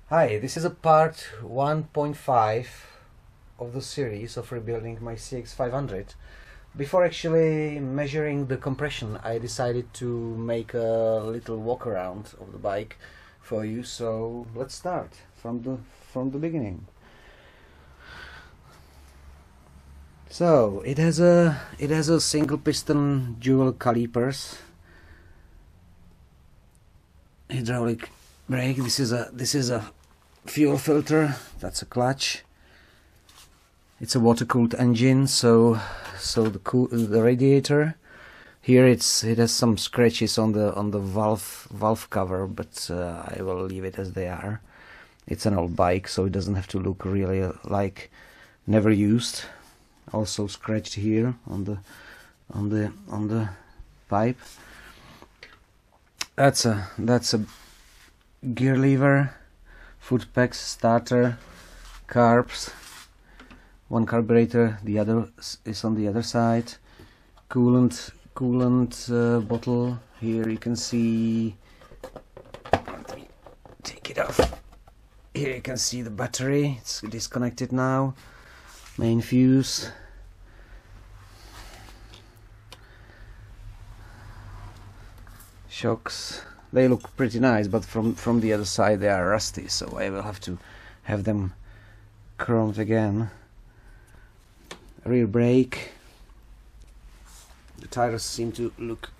Hi, this is a part 1.5 of the series of rebuilding my CX500. Before actually measuring the compression, I decided to make a little walk around of the bike for you. So let's start from the beginning. So it has a single piston dual calipers, hydraulic brake. This is a fuel filter. That's a clutch. It's a water-cooled engine, so the radiator here it has some scratches on the valve cover, but I will leave it as they are. It's an old bike, so it doesn't have to look really like never used. Also scratched here on the pipe. That's a gear lever, foot pegs, starter, carbs, one carburetor, the other is on the other side, coolant bottle. Here you can see, let me take it off. Here you can see the battery, it's disconnected now, main fuse, shocks. They look pretty nice, but from the other side they are rusty, so I will have to have them chromed again. Rear brake. The tires seem to look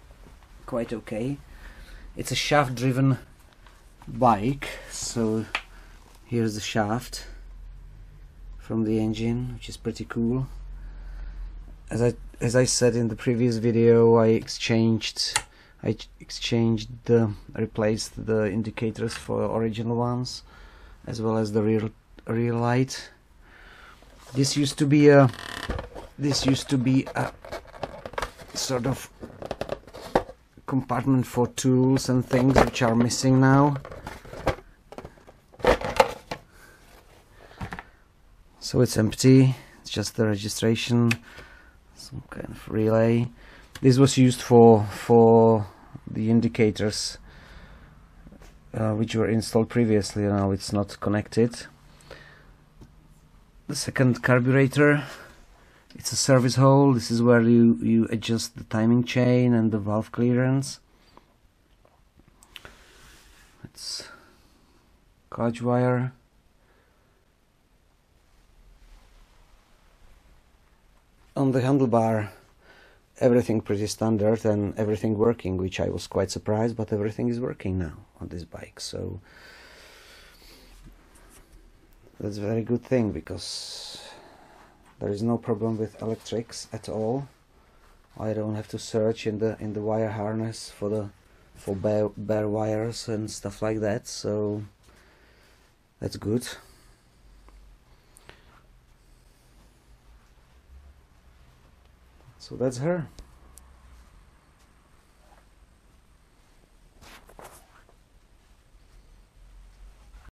quite okay. It's a shaft driven bike, so here's the shaft from the engine, which is pretty cool. As I said in the previous video, I replaced the indicators for original ones, as well as the rear light. This used to be a sort of compartment for tools and things, which are missing now. So it's empty. It's just the registration, some kind of relay. This was used for the indicators which were installed previously. Now it's not connected. The second carburetor, it's a service hole. This is where you adjust the timing chain and the valve clearance. It's clutch wire. On the handlebar, everything pretty standard and everything working, which I was quite surprised, but everything is working now on this bike, so that's a very good thing, because there is no problem with electrics at all. I don't have to search in the wire harness for bare wires and stuff like that, so that's good. So that's her.